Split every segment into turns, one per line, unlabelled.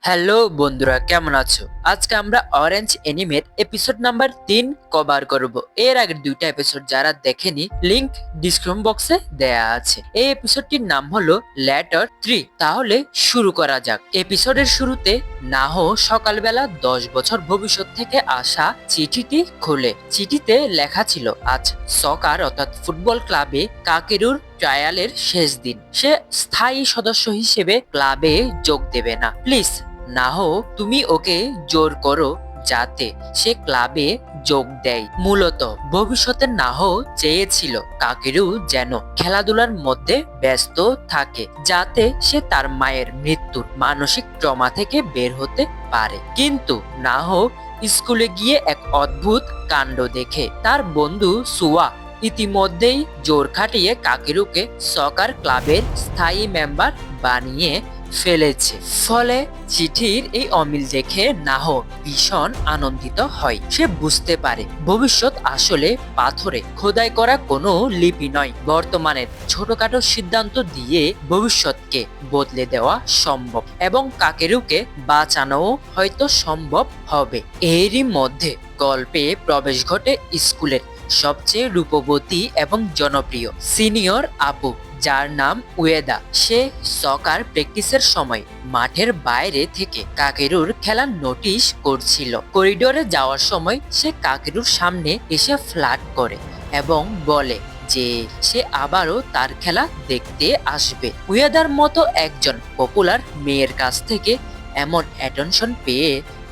Hello বন্ধুরা, কেমন আছো? আজকে আমরা অরেঞ্জ এনিমের এপিসোড নাম্বার 3 কভার করব। এর আগের দুইটা এপিসোড যারা দেখেনি, লিংক ডিসক্রিপশন বক্সে দেয়া আছে। এই এপিসোডটির নাম হলো লেটার 3। তাহলে শুরু করা যাক। এপিসোডের শুরুতে নাহো সকালবেলা 10 বছর ভবিষ্যৎ থেকে আসা চিঠিটি খোলে। চিঠিতে লেখা ছিল, আজ সকার অর্থাৎ ফুটবল ক্লাবে কাকেরুর ট্রায়ালের শেষ দিন। সে স্থায়ী সদস্য হিসেবে ক্লাবে যোগ দেবে না। প্লিজ নাহো, তুমি ওকে জোর করো যাতে সে ক্লাবে যোগ দেয়। মূলত ভবিষ্যতে নাহো চেয়েছিল কাকেরু যেন খেলাধুলার মধ্যে ব্যস্ত থাকে, যাতে সে তার মায়ের মৃত্যুর মানসিক ট্রমা থেকে বের হতে পারে। কিন্তু নাহো স্কুলে গিয়ে এক অদ্ভুত কাণ্ড দেখে। তার বন্ধু সুয়া ইতিমধ্যেই জোর খাটিয়ে কাকেরুকে সকার ক্লাবের স্থায়ী মেম্বার বানিয়ে ফেলেছে। ফলে চিঠির এই অমিল দেখে নাহো ভীষণ আনন্দিত হয়। সে বুঝতে পারে ভবিষ্যৎ আসলে পাথরে খোদাই করা কোনো লিপি নয়। বর্তমানের ছোটখাটো সিদ্ধান্ত দিয়ে ভবিষ্যৎকে বদলে দেওয়া সম্ভব, এবং কাকেরুকে বাঁচানোও হয়তো সম্ভব হবে। এরই মধ্যে গল্পে প্রবেশ ঘটে স্কুলের সবচেয়ে রূপবতী এবং জনপ্রিয় সিনিয়র আপু, যার নাম উয়েদা। সে সকার প্র্যাকটিসের সময় মাঠের বাইরে থেকে কাকেরুর খেলা নোটিশ করছিল। করিডোরে যাওয়ার সময় সে কাকেরুর সামনে এসে ফ্ল্যাট করে এবং বলে যে সে আবারও তার খেলা দেখতে আসবে। উয়েদার মতো একজন পপুলার মেয়ের কাছ থেকে এমন অ্যাটেনশন পেয়ে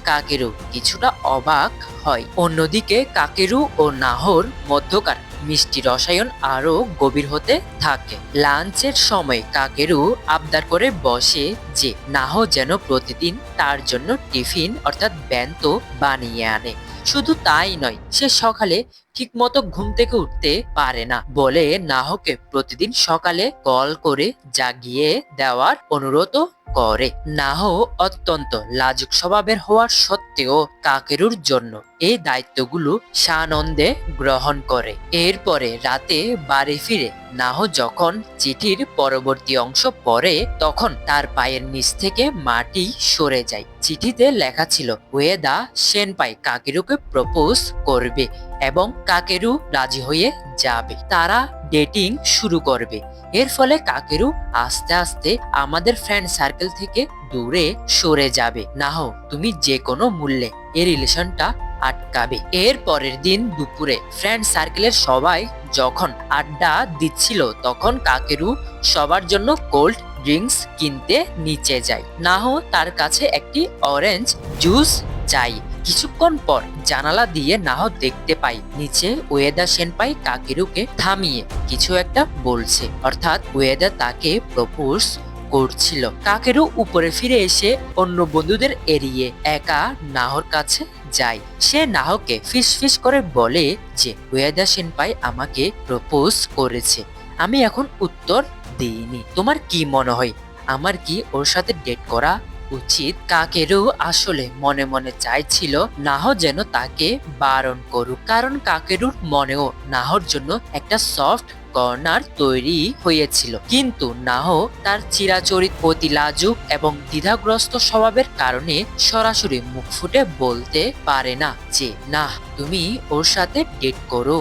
কাকেরু কিছুটা অবাক হয়। অন্যদিকে কাকেরু ও নাহর মধ্যকার মিষ্টি রসায়ন আরো গভীর হতে থাকে। লাঞ্চের সময় কাকেরু আবদার করে বসে যে নাহো যেন প্রতিদিন তার জন্য টিফিন অর্থাৎ বেন্তো বানিয়ে আনে। শুধু তাই নয়, সে সকালে ঠিকমতো ঘুম থেকে উঠতে পারে না বলে নাহকে প্রতিদিন সকালে কল করে জাগিয়ে দেওয়ার অনুরোধ করে। নাহো অত্যন্ত লাজুক স্বভাবের হওয়ার সত্ত্বেও কাকেরুর জন্য এই দায়িত্বগুলো সানন্দে গ্রহণ করে। এরপরে রাতে বাড়ি ফিরে নাহো যখন চিঠির পরবর্তী অংশ পড়ে, তখন তার পায়ের নিচ থেকে মাটি সরে যায়। চিঠিতে লেখা ছিল উয়েদা সেনপাই কাকেরুকে প্রপোজ করবে এবং কাকেরু রাজি হয়ে যাবে। তারা ডেটিং শুরু করবে। এর ফলে কাকেরু আস্তে আস্তে আমাদের ফ্রেন্ড সার্কেল থেকে দূরে সরে যাবে। নাহো, তুমি যে কোনো মূল্যে এই রিলেশনটা আটকাবে। এর পরের দিন দুপুরে ফ্রেন্ড সার্কেলের সবাই যখন আড্ডা দিচ্ছিল, তখন কাকেরু সবার জন্য কোল্ড ড্রিঙ্কস কিনতে নিচে যায়। নাহো তার কাছে একটি অরেঞ্জ জুস চাই। কিছুক্ষণ পর জানালা দিয়ে নাহো দেখতে পাই নিচে উয়েদা সেনপাই কাকেরুকে থামিয়ে কিছু একটা বলছে, অর্থাৎ উয়েদা তাকে প্রপোজ করছিল। কাকেরু উপরে ফিরে এসে অন্য বন্ধুদের এড়িয়ে একা নাহর কাছে যায়। সে নাহকে ফিস ফিস করে বলে যে উয়েদা সেনপাই আমাকে প্রপোজ করেছে, আমি এখন উত্তর দিইনি। তোমার কি মনে হয়, আমার কি ওর সাথে ডেট করা উচিত? কাকেরু আসলে মনে মনে চাইছিল নাহো যেন তাকে বারণ করুক, কারণ কাকেরুর মনেও নাহর জন্য একটা সফট কর্নার তৈরি হয়েছিল। কিন্তু নাহো তার চিরাচরিত অতি লাজুক এবং দ্বিধাগ্রস্ত স্বভাবের কারণে সরাসরি মুখ ফুটে বলতে পারে না যে না, তুমি ওর সাথে ডেট করো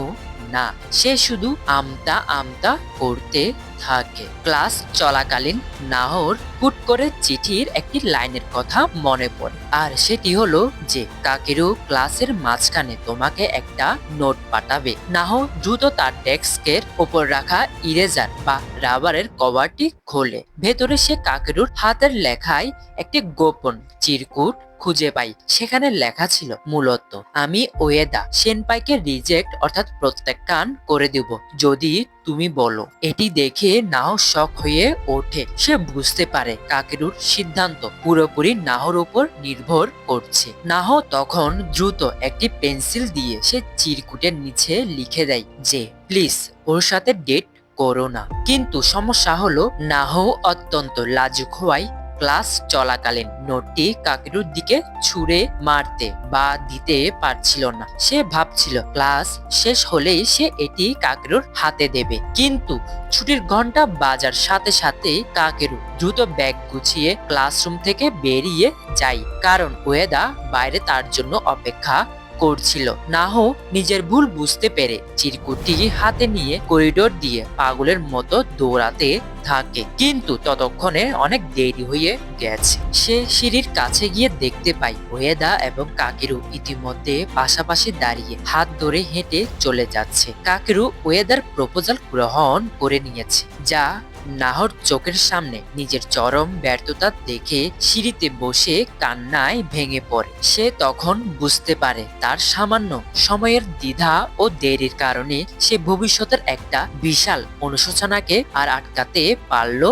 না। সে শুধু আমতা আমতা করতে থাকে। ক্লাস চলাকালীন নাহর হুট করে চিঠির একটি লাইনের কথা মনে পড়ে, আর সেটি হলো যে কাকেরু ক্লাসের মাঝখানে তোমাকে একটা নোট পাঠাবে। নাহো দ্রুত তার ডেস্কের উপর রাখা ইরেজার বা রাবারের কভারটি খোলে। ভেতরে সে কাকেরুর হাতের লেখায় একটি গোপন চিরকুট খুঁজে পাই। সেখানে লেখা ছিল মূলত, আমি ওয়েদা সেনপাইকে রিজেক্ট অর্থাৎ প্রত্যাখ্যান করে দেব যদি তুমি বলো। এটি দেখে নাহো শক হয়ে ওঠে। সে বুঝতে পারে কাকেরুর সিদ্ধান্ত পুরোপুরি নাহর উপর নির্ভর করছে। নাহো তখন দ্রুত একটি পেন্সিল দিয়ে সে চিরকুটের নিচে লিখে দেয় যে প্লিজ ওর সাথে ডেট করো না। কিন্তু সমস্যা হলো নাহো অত্যন্ত লাজুক হওয়ায় ক্লাস চলাকালীন নোটটি কাকেরুর দিকে ছুঁড়ে মারতে বা দিতে পারছিল না। সে ভাবছিল ক্লাস শেষ হলেই সে এটি কাকেরুর হাতে দেবে, কিন্তু ছুটির ঘন্টা বাজার সাথে সাথে কাকেরু দ্রুত ব্যাগ গুছিয়ে ক্লাসরুম থেকে বেরিয়ে যায়, কারণ ওয়েদা বাইরে তার জন্য অপেক্ষা করছিল। নাহো নিজের ভুল বুঝতে পেরে চিরকুটটি হাতে নিয়ে করিডোর দিয়ে পাগলের মতো দৌড়াতে থাকে, কিন্তু ততক্ষণে অনেক দেরি হয়ে গেছে। সে সিঁড়ির কাছে গিয়ে দেখতে পায় ওয়েদা এবং কাকেরু ইতিমধ্যে পাশাপাশি দাঁড়িয়ে হাত ধরে হেঁটে চলে যাচ্ছে। কাকেরু ওয়েদার প্রপোজাল গ্রহণ করে নিয়েছে, যা নাহর চোখের সামনে নিজের চরম ব্যর্থতা দেখে সিঁড়িতে বসে কান্নায় ভেঙে পড়ে। সে তখন বুঝতে পারে তার সামান্য সময়ের দ্বিধা ও দেরির কারণে সে ভবিষ্যতের একটা বিশাল অনুশোচনাকে আর আটকাতে পারল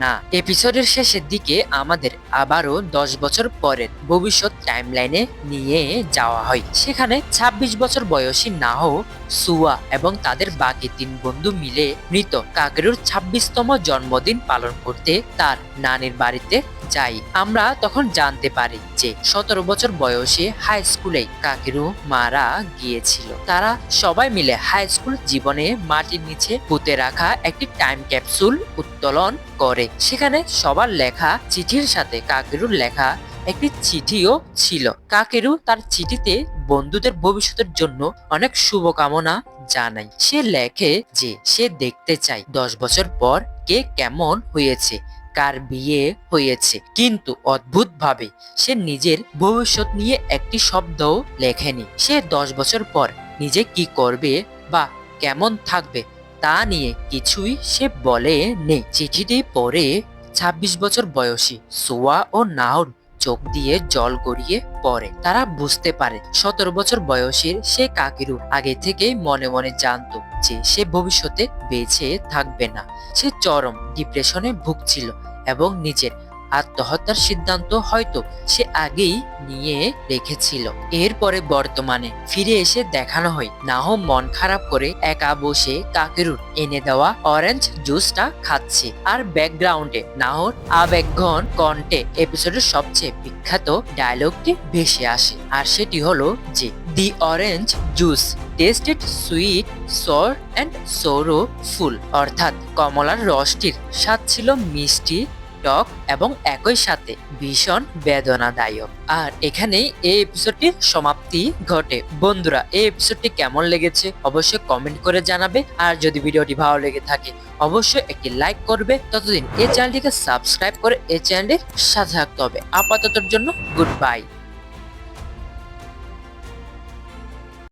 না। এপিসোডের শেষের দিকে আমাদের আবারও 10 বছর পরের ভবিষ্যৎ টাইমলাইনে নিয়ে যাওয়া হয়। সেখানে 26 বছর বয়সী নাহো, সুয়া এবং তাদের বাকি 3 বন্ধু মিলে মৃত কাকেরুর 26তম জন্মদিন পালন করতে তার নানির বাড়িতে যাই। আমরা তখন জানতে পারি যে 17 বছর বয়সে হাই স্কুলে কাকেরু মারা গিয়েছিল। তারা সবাই মিলে হাই স্কুল জীবনে মাটির নিচে পুঁতে রাখা একটি টাইম ক্যাপসুল উত্তোলন করে। সেখানে সবার লেখা চিঠির সাথে কাকেরুর লেখা একটি চিঠিও ছিল। কাকেরু তার চিঠিতে বন্ধুদের ভবিষ্যতের জন্য অনেক শুভকামনা জানায়। সে লেখে যে সে দেখতে চায় 10 বছর পর কে কেমন হয়েছে, কার বিয়ে হয়েছে, কিন্তু অদ্ভুতভাবে সে নিজের ভবিষ্যৎ নিয়ে একটি শব্দও লেখেনি। সে 10 বছর পর নিজে কি করবে বা কেমন থাকবে তা নিয়ে কিছুই সে বলে নেই। চিঠিটি পড়ে 26 বছর বয়সী সোয়া ও নাহর চোখ দিয়ে জল গড়িয়ে পড়ে। তারা বুঝতে পারে 17 বছর বয়সের সে কাকেরু আগে থেকেই মনে মনে জানতো যে সে ভবিষ্যতে বেঁচে থাকবে না। সে চরম ডিপ্রেশনে ভুগছিল এবং নিজের আত্মহত্যার সিদ্ধান্ত হয়তো সে আগেই নিয়ে রেখেছিল। এরপরে বর্তমানে ফিরে এসে দেখানো হয় নাহো মন খারাপ করে একা বসে কাকেরুর এনে দেওয়া অরেঞ্জ জুসটা খাচ্ছে, আর ব্যাকগ্রাউন্ডে নাহর আবেগঘন কণ্ঠে এপিসোডের সবচেয়ে বিখ্যাত ডায়লগটি ভেসে আসে, আর সেটি হলো যে দি অরেঞ্জ জুস টেস্টেড সুইট, সর অ্যান্ড সোরোফুল, অর্থাৎ কমলার রসটির স্বাদ ছিল মিষ্টি, টক এবং একই সাথে ভীষণ বেদনাদায়ক। আর এখানেই এই এপিসোডটির সমাপ্তি ঘটে। বন্ধুরা, এই এপিসোডটি কেমন লেগেছে অবশ্যই কমেন্ট করে জানাবে, আর যদি ভিডিওটি ভালো লেগে থাকে অবশ্যই একটি লাইক করবে। ততদিন এই চ্যানেলটিকে সাবস্ক্রাইব করে এই চ্যানেলের সাথে থাকতে হবে। আপাততর জন্য গুড বাই।